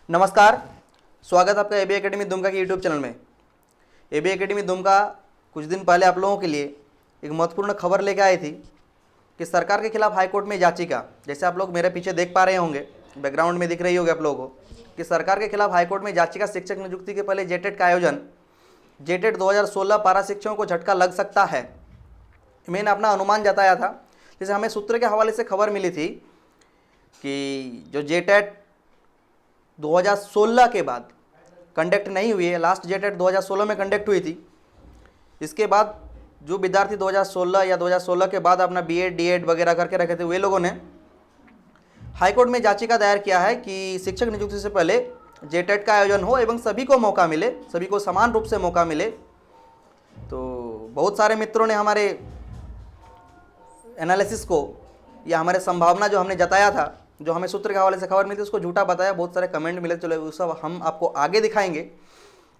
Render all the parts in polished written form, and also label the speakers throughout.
Speaker 1: नमस्कार, स्वागत है आपका एबी एकेडमी दुमका के यूट्यूब चैनल में। एबी एकेडमी दुमका कुछ दिन पहले आप लोगों के लिए एक महत्वपूर्ण खबर लेकर आई थी कि सरकार के खिलाफ हाईकोर्ट में याचिका, जैसे आप लोग मेरे पीछे देख पा रहे होंगे, बैकग्राउंड में दिख रही होगी आप लोगों को कि सरकार के खिलाफ हाईकोर्ट में याचिका, शिक्षक नियुक्ति के पहले जेटेट का आयोजन, जेटेट 2016 पारा शिक्षकों को झटका लग सकता है। मैंने अपना अनुमान जताया था। जैसे हमें सूत्र के हवाले से खबर मिली थी कि जो जेटेट 2016 के बाद कंडक्ट नहीं हुई है, लास्ट जेटेट 2016 में कंडक्ट हुई थी। इसके बाद जो विद्यार्थी 2016 या 2016 के बाद अपना बीएड डीएड वगैरह करके रखे थे, वे लोगों ने हाईकोर्ट में याचिका दायर किया है कि शिक्षक नियुक्ति से पहले जेटेट का आयोजन हो एवं सभी को मौका मिले, सभी को समान रूप से मौका मिले। तो बहुत सारे मित्रों ने हमारे एनालिसिस को या हमारे संभावना जो हमने जताया था, जो हमें सूत्र के हवाले से खबर मिली थी, उसको झूठा बताया। बहुत सारे कमेंट मिले, चलो वो सब हम आपको आगे दिखाएंगे।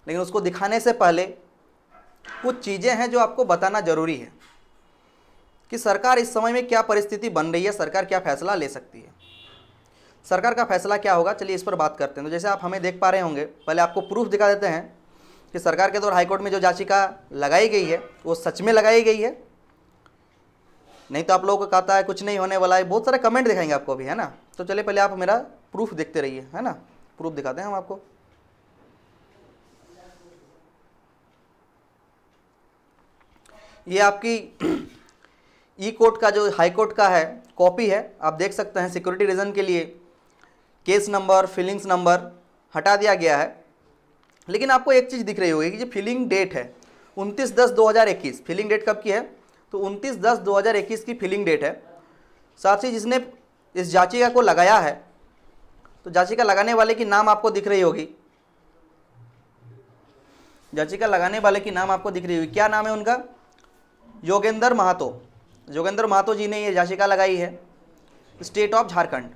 Speaker 1: लेकिन उसको दिखाने से पहले कुछ चीज़ें हैं जो आपको बताना जरूरी है कि सरकार इस समय में क्या परिस्थिति बन रही है, सरकार क्या फैसला ले सकती है, सरकार का फैसला क्या होगा। चलिए इस पर बात करते हैं। तो जैसे आप हमें देख पा रहे होंगे, पहले आपको प्रूफ दिखा देते हैं कि सरकार के द्वारा हाईकोर्ट में जो याचिका लगाई गई है वो सच में लगाई गई है, नहीं तो आप लोगों को कहता है कुछ नहीं होने वाला है। बहुत सारे कमेंट दिखाएंगे आपको भी, है ना। तो चलिए पहले आप मेरा प्रूफ देखते रहिए, है ना। प्रूफ दिखाते हैं हम आपको। ये आपकी ई कोर्ट का जो हाई कोर्ट का है कॉपी है, आप देख सकते हैं। सिक्योरिटी रीजन के लिए केस नंबर, फीलिंग्स नंबर हटा दिया गया है। लेकिन आपको एक चीज़ दिख रही होगी कि जो फिलिंग डेट है 29/10/2021, फिलिंग डेट कब की है तो 29/10/2021 की फिलिंग डेट है। साथ ही जिसने इस याचिका को लगाया है, तो याचिका लगाने वाले की नाम आपको दिख रही होगी, याचिका लगाने वाले की नाम आपको दिख रही होगी। क्या नाम है उनका? योगेंद्र महतो। योगेंद्र महतो जी ने ये याचिका लगाई है स्टेट ऑफ झारखंड।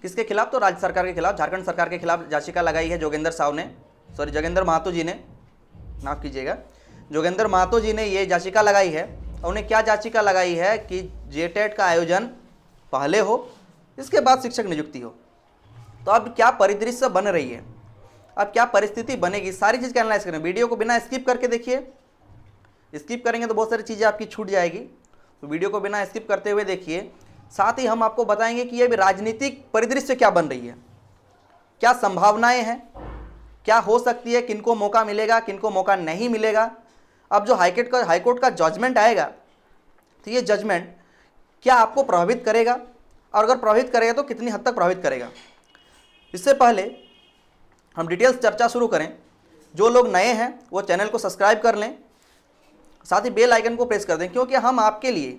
Speaker 1: किसके खिलाफ? तो राज्य सरकार के खिलाफ, झारखंड सरकार के खिलाफ याचिका लगाई है जोगेंद्र साहब ने, सॉरी जोगेंद्र महतो जी ने, माफ कीजिएगा, जोगेंद्र महतो जी ने ये याचिका लगाई है। और उन्हें क्या याचिका लगाई है कि जेटेट का आयोजन पहले हो, इसके बाद शिक्षक नियुक्ति हो। तो अब क्या परिदृश्य बन रही है, अब क्या परिस्थिति बनेगी, सारी चीज़ का एनालाइज करें। वीडियो को बिना स्किप करके देखिए, स्किप करेंगे तो बहुत सारी चीज़ें आपकी छूट जाएगी। तो वीडियो को बिना स्किप करते हुए देखिए। साथ ही हम आपको बताएंगे कि ये राजनीतिक परिदृश्य क्या बन रही है, क्या संभावनाएं हैं, क्या हो सकती है, किनको मौका मिलेगा, किनको मौका नहीं मिलेगा। अब जो हाईकोर्ट का जजमेंट आएगा, तो ये जजमेंट क्या आपको प्रभावित करेगा, और अगर प्रभावित करेगा तो कितनी हद तक प्रभावित करेगा। इससे पहले हम डिटेल्स चर्चा शुरू करें, जो लोग नए हैं वो चैनल को सब्सक्राइब कर लें, साथ ही बेल आइकन को प्रेस कर दें, क्योंकि हम आपके लिए,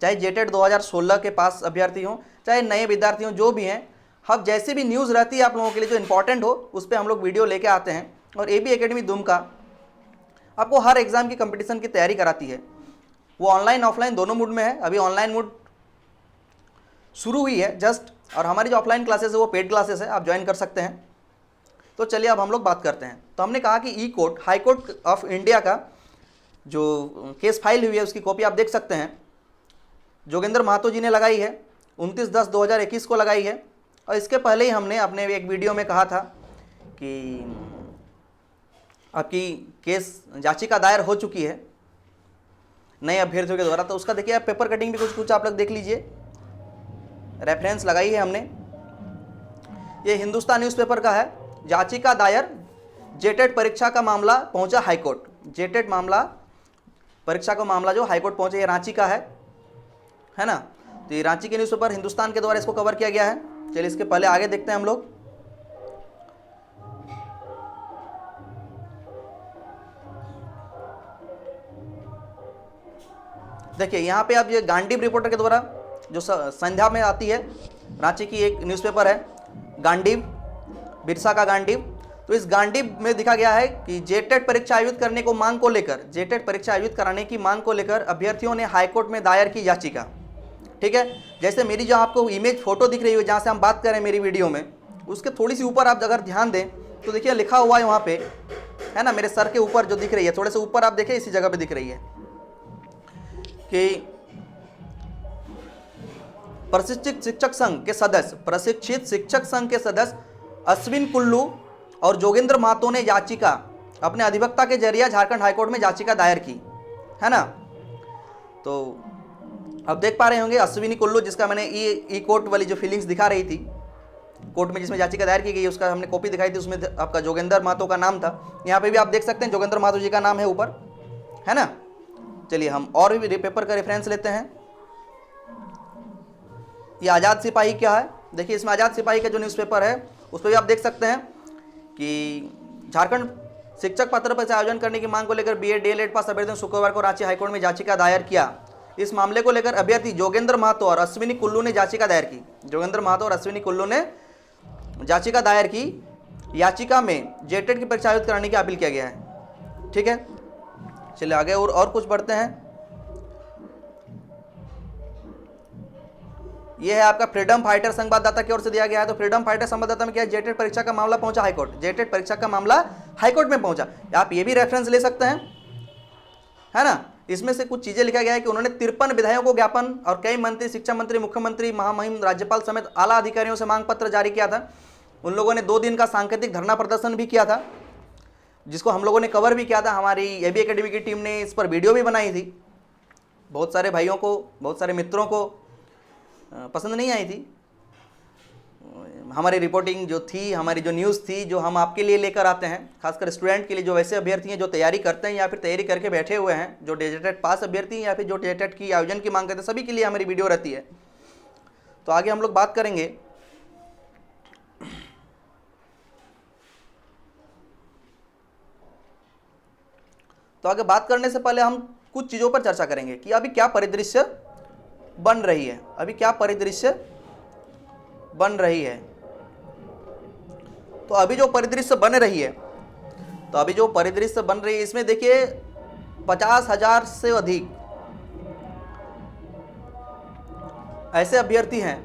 Speaker 1: चाहे जेटेट 2016 के पास अभ्यर्थी हों, चाहे नए विद्यार्थी हों, जो भी हैं, हम जैसे भी न्यूज़ रहती है आप लोगों के लिए जो इंपॉर्टेंट हो, उस पर हम लोग वीडियो लेके आते हैं। और एबी एकेडमी दुमका आपको हर एग्ज़ाम की कंपटीशन की तैयारी कराती है। वो ऑनलाइन ऑफलाइन दोनों मूड में है। अभी ऑनलाइन मूड शुरू हुई है जस्ट, और हमारी जो ऑफलाइन क्लासेस है वो पेड क्लासेस है, आप ज्वाइन कर सकते हैं। तो चलिए अब हम लोग बात करते हैं। तो हमने कहा कि e court, high court of India का जो केस फाइल हुई है उसकी कॉपी आप देख सकते हैं। जोगेंद्र महतो जी ने लगाई है, 29/10/2021 को लगाई है। और इसके पहले ही हमने अपने एक वीडियो में कहा था कि आपकी केस याचिका दायर हो चुकी है नए अभ्यर्थियों के द्वारा। तो उसका देखिए आप पेपर कटिंग भी कुछ कुछ आप लोग देख लीजिए, रेफरेंस लगाई है हमने। ये हिंदुस्तान न्यूज़पेपर का है। याचिका दायर, जेटेट परीक्षा का मामला पहुंचा हाईकोर्ट। जेटेट मामला, परीक्षा का मामला जो हाईकोर्ट पहुंचे, ये रांची का है ना। तो ये रांची के न्यूज़पेपर हिंदुस्तान के द्वारा इसको कवर किया गया है। चलिए इसके पहले आगे देखते हैं हम लोग। देखिए यहाँ पे अब ये गांडीव रिपोर्टर के द्वारा जो संध्या में आती है, रांची की एक न्यूज़पेपर है गांडीव, बिरसा का गांडीव। तो इस गांडीव में दिखा गया है कि जेटेट परीक्षा आयोजित करने को मांग को लेकर, जेटेट परीक्षा आयोजित कराने की मांग को लेकर अभ्यर्थियों ने हाईकोर्ट में दायर की याचिका। ठीक है, जैसे मेरी जो आपको इमेज फोटो दिख रही है जहाँ से हम बात कर रहे हैं मेरी वीडियो में, उसके थोड़ी सी ऊपर आप अगर ध्यान दें तो देखिए लिखा हुआ है वहाँ पे, है ना, मेरे सर के ऊपर जो दिख रही है, थोड़े से ऊपर आप देखें, इसी जगह पे दिख रही है कि प्रशिक्षित शिक्षक संघ के सदस्य अश्विन कुल्लू और जोगेंद्र महतो ने याचिका अपने अधिवक्ता के जरिए झारखंड हाईकोर्ट में याचिका दायर की, है ना। तो अब देख पा रहे होंगे अश्विनी कुल्लू, जिसका मैंने ई कोर्ट वाली जो फीलिंग्स दिखा रही थी कोर्ट में, जिसमें याचिका दायर की गई, उसका हमने कॉपी दिखाई थी, उसमें आपका जोगेंद्र महतो का नाम था। यहाँ पे भी आप देख सकते हैं जोगेंद्र महतो जी का नाम है ऊपर, है ना। चलिए हम और भी पेपर का रेफरेंस लेते हैं। ये आज़ाद सिपाही क्या है, देखिए इसमें आज़ाद सिपाही का जो न्यूज़पेपर है उस पर भी आप देख सकते हैं कि झारखंड शिक्षक पात्रता परीक्षा आयोजन करने की मांग को लेकर बीएड डीएलएड पास अभ्यर्थियों ने शुक्रवार को रांची हाईकोर्ट में याचिका दायर किया। इस मामले को लेकर अभ्यर्थी जोगेंद्र महतो और अश्विनी कुल्लू ने याचिका दायर की। जोगेंद्र महतो और अश्विनी कुल्लू ने याचिका दायर की। याचिका में जेटेट की परीक्षा आयोजित कराने की अपील किया गया है। ठीक है, चलिए आगे और कुछ बढ़ते हैं। यह है आपका फ्रीडम फाइटर संवाददाता की ओर से दिया गया है। तो फ्रीडम फाइटर संवाददाता में क्या है, जेटेट परीक्षा का मामला पहुंचा हाईकोर्ट, जेटेट परीक्षा का मामला हाईकोर्ट में पहुंचा। आप ये भी रेफरेंस ले सकते हैं, है ना। इसमें से कुछ चीजें लिखा गया है कि उन्होंने 53 विधायकों को ज्ञापन और कई मंत्री, शिक्षा मंत्री, मुख्यमंत्री, महामहिम राज्यपाल समेत आला अधिकारियों से मांग पत्र जारी किया था। उन लोगों ने 2 दिन का सांकेतिक धरना प्रदर्शन भी किया था, जिसको हम लोगों ने कवर भी किया था। हमारी एबी एकेडमी की टीम ने इस पर वीडियो भी बनाई थी। बहुत सारे भाइयों को, बहुत सारे मित्रों को पसंद नहीं आई थी हमारी रिपोर्टिंग जो थी, हमारी जो न्यूज़ थी, जो हम आपके लिए लेकर आते हैं, खासकर स्टूडेंट के लिए, जो वैसे अभ्यर्थी हैं जो तैयारी करते हैं या फिर तैयारी करके बैठे हुए हैं, जो जेटेट पास अभ्यर्थी हैं या फिर जो जेटेट की आयोजन की मांग करते हैं, सभी के लिए हमारी वीडियो रहती है। तो आगे हम लोग बात करेंगे। तो आगे बात करने से पहले हम कुछ चीज़ों पर चर्चा करेंगे कि अभी क्या परिदृश्य बन रही है, अभी क्या परिदृश्य बन रही है। तो अभी जो परिदृश्य बन रही है, तो अभी जो परिदृश्य बन रही है, इसमें देखिए 50,000 से अधिक ऐसे अभ्यर्थी हैं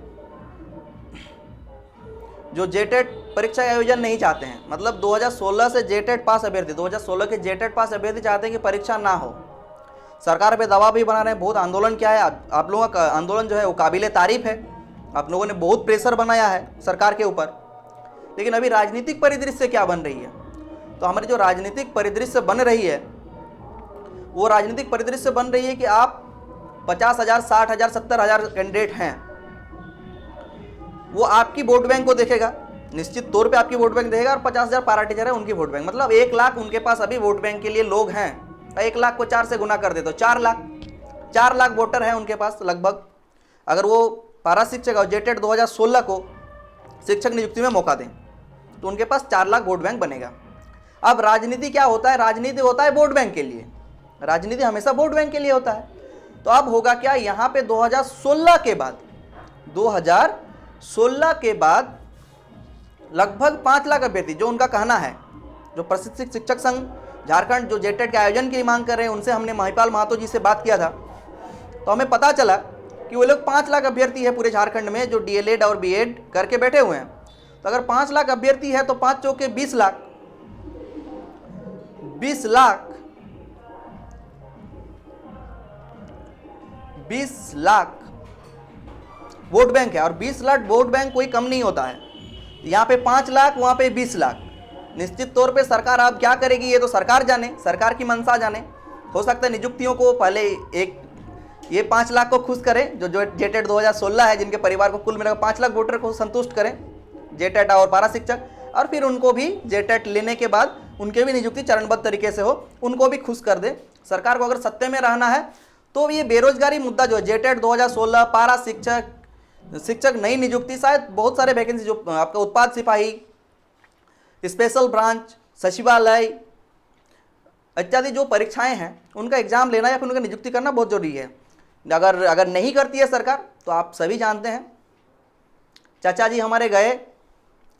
Speaker 1: जो जेटेट परीक्षा आयोजन नहीं चाहते हैं। मतलब 2016 से जेटेट पास अभ्यर्थी, 2016 के जेटेट पास अभ्यर्थी चाहते हैं कि परीक्षा ना हो। सरकार पे दबाव भी बना रहे हैं। बहुत आंदोलन क्या है, आप लोगों का आंदोलन जो है वो काबिले तारीफ है। आप लोगों ने बहुत प्रेशर बनाया है सरकार के ऊपर। लेकिन अभी राजनीतिक परिदृश्य क्या बन रही है, तो हमारी जो राजनीतिक परिदृश्य बन रही है, वो राजनीतिक परिदृश्य बन रही है कि आप 50,000, 60,000, 70,000 कैंडिडेट हैं, वो आपकी वोट बैंक को देखेगा, निश्चित तौर पे आपकी वोट बैंक देखेगा। और 50,000 पारा टीचर है उनकी वोट बैंक, मतलब 1 लाख उनके पास अभी वोट बैंक के लिए लोग हैं। 1 लाख को 4 से गुना कर दे तो 4 लाख वोटर हैं उनके पास लगभग। अगर वो पारा शिक्षक और जेटेट 2016 को शिक्षक नियुक्ति में मौका दें तो उनके पास 4 लाख वोट बैंक बनेगा। अब राजनीति क्या होता है, राजनीति होता है वोट बैंक के लिए, राजनीति हमेशा वोट बैंक के लिए होता है। तो अब होगा क्या, यहाँ पे 2016 के बाद लगभग 5 लाख अभ्यर्थी, जो उनका कहना है, जो प्रशिक्षित शिक्षक संघ झारखंड जो जेटेट के आयोजन की मांग कर रहे हैं, उनसे हमने महिपाल महतो जी से बात किया था। तो हमें पता चला कि वो लोग 5 लाख अभ्यर्थी है पूरे झारखंड में जो डीएलएड और बीएड करके बैठे हुए हैं। तो अगर 5 लाख अभ्यर्थी है तो 5 चौके 20 लाख 20 लाख वोट बैंक है। और 20 लाख वोट बैंक कोई कम नहीं होता है। यहाँ पे 5 लाख, वहाँ पे 20 लाख। निश्चित तौर पे सरकार अब क्या करेगी ये तो सरकार जाने, सरकार की मंशा जाने। हो सकता है नियुक्तियों को पहले ये 5 लाख को खुश करें जो जेटेट 2016 है, जिनके परिवार को कुल मिलाकर 5 लाख वोटर को संतुष्ट करें जेटेट और पारा शिक्षक, और फिर उनको भी जेटेट लेने के बाद उनके भी नियुक्ति चरणबद्ध तरीके से हो, उनको भी खुश कर दे। सरकार को अगर सत्ते में रहना है तो ये बेरोजगारी मुद्दा जो है, जेटेट 2016, पारा शिक्षक नई नियुक्ति, शायद बहुत सारे वैकेंसी जो आपका उत्पाद सिपाही, स्पेशल ब्रांच, सचिवालय इत्यादि जो परीक्षाएं हैं, उनका एग्जाम लेना या फिर उनका नियुक्ति करना बहुत जरूरी है। अगर नहीं करती है सरकार तो आप सभी जानते हैं, चाचा जी हमारे गए,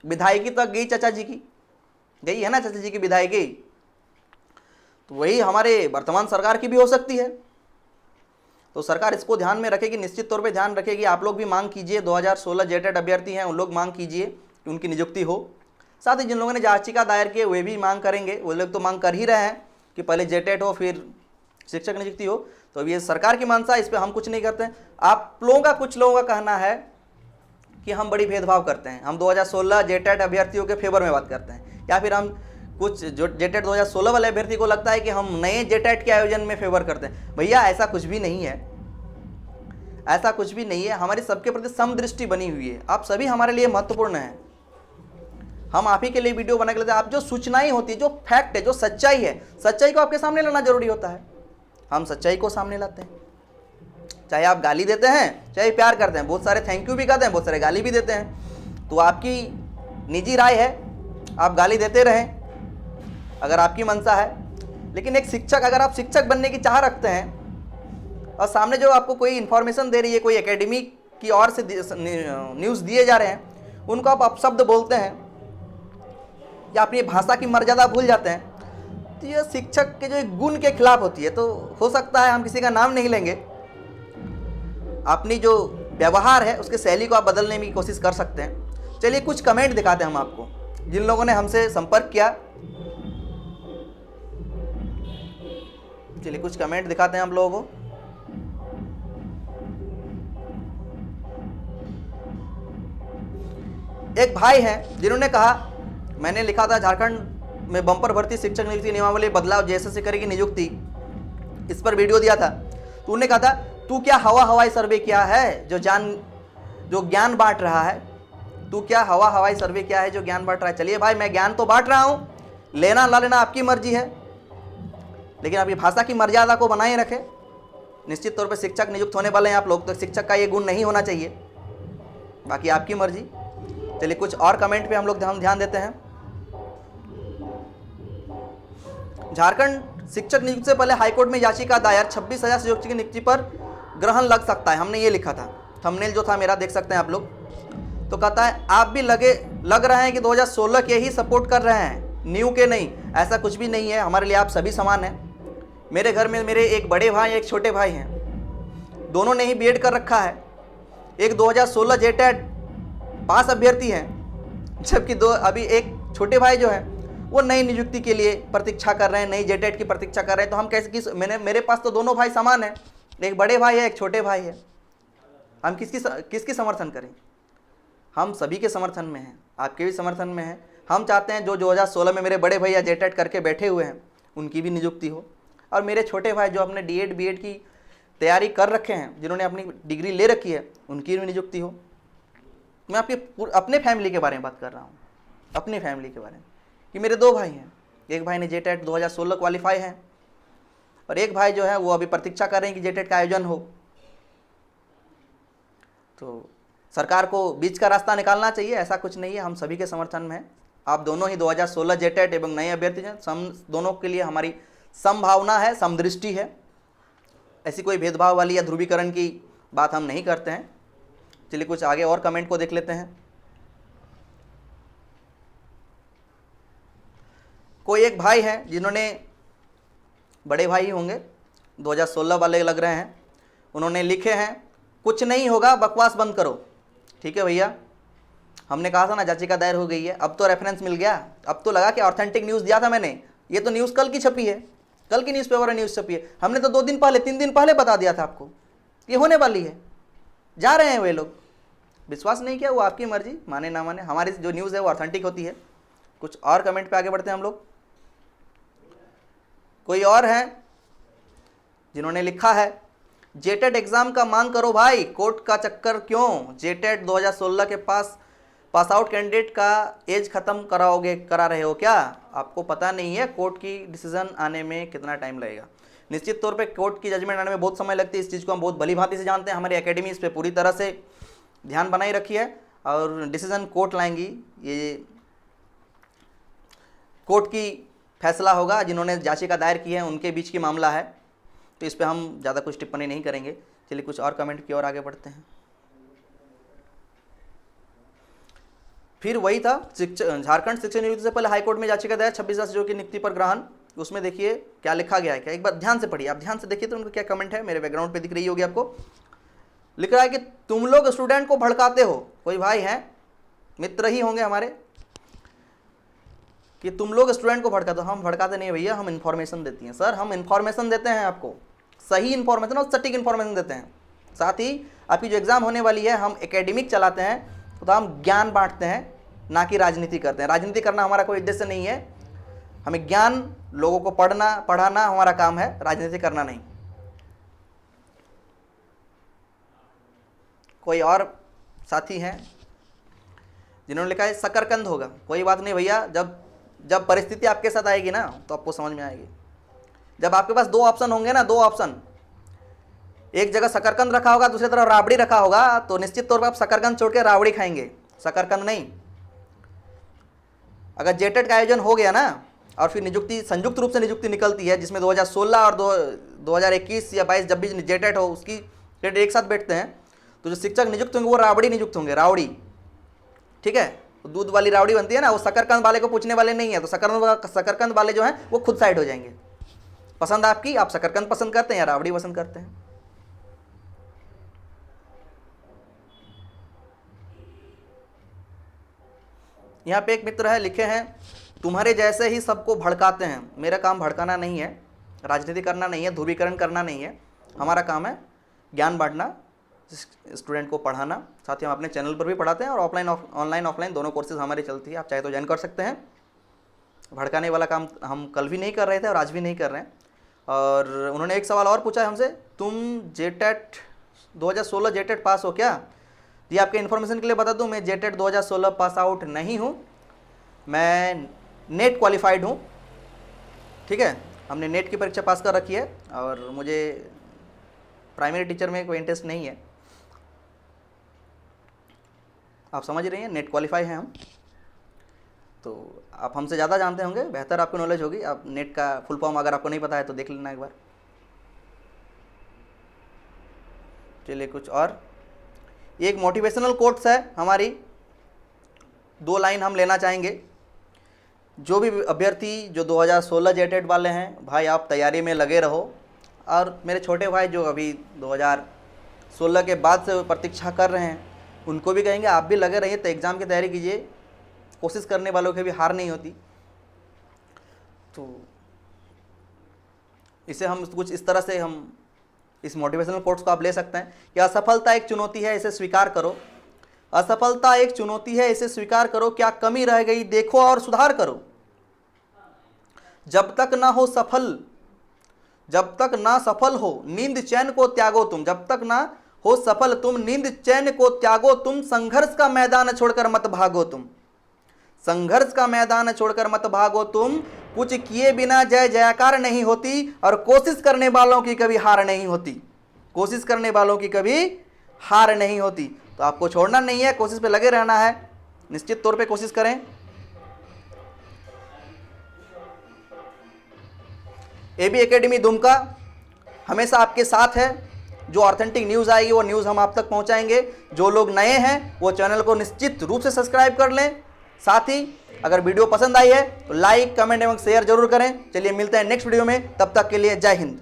Speaker 1: विधायकी तक गई चाचा जी की, गई है ना चाचा जी की विधायकी, तो वही हमारे वर्तमान सरकार की भी हो सकती है। तो सरकार इसको ध्यान में रखेगी, निश्चित तौर पे ध्यान रखेगी। आप लोग भी मांग कीजिए, 2016 जेटेट अभ्यर्थी हैं उन लोग मांग कीजिए कि उनकी नियुक्ति हो। साथ ही जिन लोगों ने याचिका दायर की है वे भी मांग करेंगे, वो लोग तो मांग कर ही रहे हैं कि पहले जेटेट हो फिर शिक्षक नियुक्ति हो। तो अब ये सरकार की मंशा, इस पर हम कुछ नहीं करते हैं। आप लोगों का, कुछ लोगों का कहना है कि हम बड़ी भेदभाव करते हैं, हम 2016 जेटेट अभ्यर्थियों के फेवर में बात करते हैं, या फिर हम कुछ जो जेटेट 2016 वाले अभ्यर्थी को लगता है कि हम नए जेटेट के आयोजन में फेवर करते हैं। भैया ऐसा कुछ भी नहीं है, ऐसा कुछ भी नहीं है। हमारी सबके प्रति समदृष्टि बनी हुई है, आप सभी हमारे लिए महत्वपूर्ण हैं। हम आप ही के लिए वीडियो बना के लेते हैं। आप जो सूचनाएं होती है, जो फैक्ट है, जो सच्चाई है, सच्चाई को आपके सामने लाना जरूरी होता है। हम सच्चाई को सामने लाते हैं, चाहे आप गाली देते हैं चाहे प्यार करते हैं, बहुत सारे थैंक यू भी कहते हैं, बहुत सारे गाली भी देते हैं। तो आपकी निजी राय है, आप गाली देते रहें अगर आपकी मंशा है। लेकिन एक शिक्षक, अगर आप शिक्षक बनने की चाह रखते हैं और सामने जो आपको कोई इन्फॉर्मेशन दे रही है, कोई एकेडमी की ओर से न्यूज़ दिए जा रहे हैं, उनको आप अपशब्द बोलते हैं या अपनी भाषा की मर्यादा भूल जाते हैं, तो ये शिक्षक के जो एक गुण के खिलाफ होती है। तो हो सकता है, हम किसी का नाम नहीं लेंगे, अपनी जो व्यवहार है उसके शैली को आप बदलने की कोशिश कर सकते हैं। चलिए कुछ कमेंट दिखाते हैं हम आपको, जिन लोगों ने हमसे संपर्क किया। चलिए कुछ कमेंट दिखाते हैं हम लोगों को। एक भाई हैं जिन्होंने कहा, मैंने लिखा था झारखंड में बम्पर भर्ती शिक्षक नियुक्ति नियमावली बदलाव जैसे करेगी नियुक्ति, इस पर वीडियो दिया था। तो उन्होंने कहा था, तू क्या हवाई सर्वे किया है जो ज्ञान बांट रहा है? तू क्या हवाई सर्वे किया है जो ज्ञान बांट रहा है? चलिए भाई, मैं ज्ञान तो बांट रहा हूँ, लेना ना लेना आपकी मर्जी है, लेकिन आप ये भाषा की मर्यादा को बनाए रखें। निश्चित तौर पे शिक्षक नियुक्त होने वाले हैं आप लोग, तो शिक्षक का ये गुण नहीं होना चाहिए, बाकी आपकी मर्जी। चलिए कुछ और कमेंट पे हम लोग ध्यान देते हैं। झारखंड शिक्षक नियुक्ति से पहले हाईकोर्ट में याचिका दायर, 26,000 शिक्षक की नियुक्ति पर ग्रहण लग सकता है, हमने ये लिखा था। थंबनेल जो था मेरा देख सकते हैं आप लोग। तो कहता है, आप भी लग रहे हैं कि 2016 के ही सपोर्ट कर रहे हैं, न्यू के नहीं। ऐसा कुछ भी नहीं है, हमारे लिए आप सभी समान हैं। मेरे घर में मेरे एक बड़े भाई एक छोटे भाई हैं, दोनों ने ही बीएड कर रखा है। एक 2016 जेटेट पास अभ्यर्थी हैं, जबकि अभी एक छोटे भाई जो है वो नई नियुक्ति के लिए प्रतीक्षा कर रहे हैं, नई जेटेट की प्रतीक्षा कर रहे हैं। तो हम कैसे मेरे पास तो दोनों भाई समान हैं, एक बड़े भाई है एक छोटे भाई है, हम किसकी समर्थन करें? हम सभी के समर्थन में हैं, आपके भी समर्थन में हैं। हम चाहते हैं जो 2016 में मेरे बड़े भैया जेटेट करके बैठे हुए हैं उनकी भी नियुक्ति हो, और मेरे छोटे भाई जो अपने डीएड बीएड की तैयारी कर रखे हैं, जिन्होंने अपनी डिग्री ले रखी है, उनकी भी नियुक्ति हो। मैं आपके अपने फैमिली के बारे में बात कर रहा हूँ, अपनी फैमिली के बारे में, कि मेरे दो भाई हैं, एक भाई ने जेटेट 2016 क्वालिफाई है और एक भाई जो है वो अभी प्रतीक्षा कर रहे हैं कि जेटेट का आयोजन हो। तो सरकार को बीच का रास्ता निकालना चाहिए, ऐसा कुछ नहीं है, हम सभी के समर्थन में हैं। आप दोनों ही 2016 जेटेट एवं नए अभ्यर्थी हैं, दोनों के लिए हमारी संभावना है, समदृष्टि है। ऐसी कोई भेदभाव वाली या ध्रुवीकरण की बात हम नहीं करते हैं। चलिए कुछ आगे और कमेंट को देख लेते हैं। कोई एक भाई हैं जिन्होंने, बड़े भाई होंगे, 2016 वाले लग रहे हैं, उन्होंने लिखे हैं, कुछ नहीं होगा, बकवास बंद करो। ठीक है भैया, हमने कहा था ना याचिका दायर हो गई है, अब तो रेफरेंस मिल गया, अब तो लगा कि ऑथेंटिक न्यूज़ दिया था मैंने। ये तो न्यूज़ कल की छपी है, कल की न्यूज़पेपर में न्यूज़ छपी है, हमने तो 2 दिन पहले 3 दिन पहले बता दिया था आपको ये होने वाली है। जा रहे हैं वे लोग, विश्वास नहीं किया, वो आपकी मर्जी, माने ना माने, हमारी जो न्यूज़ है वो ऑथेंटिक होती है। कुछ और कमेंट पे आगे बढ़ते हैं हम लोग। कोई और हैं जिन्होंने लिखा है, जेटेट एग्जाम का मांग करो भाई, कोर्ट का चक्कर क्यों? जेटेट 2016 के पास आउट कैंडिडेट का एज खत्म करा रहे हो क्या? आपको पता नहीं है कोर्ट की डिसीजन आने में कितना टाइम लगेगा? निश्चित तौर पे कोर्ट की जजमेंट आने में बहुत समय लगती है, इस चीज़ को हम बहुत भली भांति से जानते हैं। हमारी एकेडमी इस पर पूरी तरह से ध्यान बनाई रखी है और डिसीजन कोर्ट लाएंगी, ये कोर्ट की फैसला होगा। जिन्होंने याचिका दायर की है उनके बीच की मामला है, तो इस पर हम ज़्यादा कुछ टिप्पणी नहीं करेंगे। चलिए कुछ और कमेंट की ओर आगे बढ़ते हैं। फिर वही था, झारखंड शिक्षक नियुक्ति से पहले हाईकोर्ट में याचिका दायर, 26,000 शिक्षकों की नियुक्ति पर ग्रहण। उसमें देखिए क्या लिखा गया है, क्या एक बार ध्यान से पढ़िए, आप ध्यान से देखिए तो उनका क्या कमेंट है, मेरे बैकग्राउंड पे दिख रही होगी आपको। लिख रहा है कि तुम लोग स्टूडेंट को भड़काते हो। कोई भाई हैं, मित्र ही होंगे हमारे, कि तुम लोग स्टूडेंट को भड़काते हो। हम भड़काते नहीं भैया, हम इन्फॉर्मेशन देती हैं। सर हम इन्फॉर्मेशन देते हैं आपको, सही इन्फॉर्मेशन और सटीक इन्फॉर्मेशन देते हैं। साथ ही आपकी जो एग्ज़ाम होने वाली है, हम एकेडमिक चलाते हैं, तो हम ज्ञान बांटते हैं, ना कि राजनीति करते हैं। राजनीति करना हमारा कोई उद्देश्य नहीं है। हमें ज्ञान, लोगों को पढ़ाना हमारा काम है, राजनीति करना नहीं। कोई और साथी हैं जिन्होंने लिखा है शकरकंद होगा। कोई बात नहीं भैया, जब परिस्थिति आपके साथ आएगी ना तो आपको समझ में आएगी। जब आपके पास दो ऑप्शन होंगे ना, दो ऑप्शन, एक जगह शकरकंद रखा होगा, दूसरी तरफ राबड़ी रखा होगा, तो निश्चित तौर पर आप शकरकंद छोड़ के राबड़ी खाएंगे, शकरकंद नहीं। अगर जेटेट का आयोजन हो गया ना और फिर नियुक्ति, संयुक्त रूप से नियुक्ति निकलती है, जिसमें 2016 और 2021 या 22 जब भी जेटेट हो उसकी डेट एक साथ बैठते हैं, तो जो शिक्षक नियुक्त होंगे वो राबड़ी नियुक्त होंगे, रावड़ी, ठीक है। तो दूध वाली रावड़ी बनती है ना, वो शकरकंद वाले को पूछने वाले नहीं है, तो शकरकंद वाले जो हैं वो खुद साइड हो जाएंगे। पसंद आपकी, आप शकरकंद पसंद करते हैं या रावड़ी पसंद करते हैं। यहाँ पे एक मित्र है, लिखे हैं तुम्हारे जैसे ही सबको भड़काते हैं। मेरा काम भड़काना नहीं है, राजनीति करना नहीं है, ध्रुवीकरण करना नहीं है। हमारा काम है ज्ञान बांटना, स्टूडेंट को पढ़ाना। साथ ही हम अपने चैनल पर भी पढ़ाते हैं और ऑनलाइन ऑफलाइन दोनों कोर्सेज हमारी चलती है, आप चाहे तो ज्वाइन कर सकते हैं। भड़काने वाला काम हम कल भी नहीं कर रहे थे और आज भी नहीं कर रहे हैं। और उन्होंने एक सवाल और पूछा है हमसे, तुम जेटेट 2016 जेटेट पास हो क्या? जी आपके इन्फॉर्मेशन के लिए बता दूं, मैं जेटेट 2016 पास आउट नहीं हूं, मैं नेट क्वालिफाइड हूं, ठीक है। हमने नेट की परीक्षा पास कर रखी है और मुझे प्राइमरी टीचर में कोई इंटरेस्ट नहीं है, आप समझ रही हैं, नेट क्वालिफाई हैं हम। तो आप हमसे ज़्यादा जानते होंगे, बेहतर आपको नॉलेज होगी। आप नेट का फुल फॉर्म अगर आपको नहीं पता है तो देख लेना एक बार। चलिए कुछ और, एक मोटिवेशनल कोट्स है हमारी, 2 लाइन हम लेना चाहेंगे। जो भी अभ्यर्थी जो 2016 जेटेट वाले हैं, भाई आप तैयारी में लगे रहो। और मेरे छोटे भाई जो अभी 2016 के बाद से प्रतीक्षा कर रहे हैं, उनको भी कहेंगे आप भी लगे रहिए, तो एग्ज़ाम की तैयारी कीजिए। कोशिश करने वालों की भी हार नहीं होती। तो इसे हम कुछ इस तरह से, हम इस मोटिवेशनल कोट्स को आप ले सकते हैं कि असफलता एक चुनौती है, इसे स्वीकार करो। असफलता एक चुनौती है, इसे स्वीकार करो। क्या कमी रह गई देखो और सुधार करो। जब तक ना सफल हो नींद चैन को त्यागो तुम। जब तक ना हो सफल तुम नींद चैन को त्यागो तुम। संघर्ष का मैदान छोड़कर मत भागो तुम। संघर्ष का मैदान छोड़कर मत भागो तुम। कुछ किए बिना जय जयकार नहीं होती और कोशिश करने वालों की कभी हार नहीं होती। कोशिश करने वालों की कभी हार नहीं होती। तो आपको छोड़ना नहीं है, कोशिश पे लगे रहना है, निश्चित तौर पे कोशिश करें। एबी एकेडमी दुमका हमेशा आपके साथ है। जो ऑथेंटिक न्यूज़ आएगी वो न्यूज़ हम आप तक पहुंचाएंगे। जो लोग नए हैं वो चैनल को निश्चित रूप से सब्सक्राइब कर लें। साथ ही अगर वीडियो पसंद आई है तो लाइक, कमेंट एवं शेयर जरूर करें। चलिए मिलते हैं नेक्स्ट वीडियो में, तब तक के लिए जय हिंद।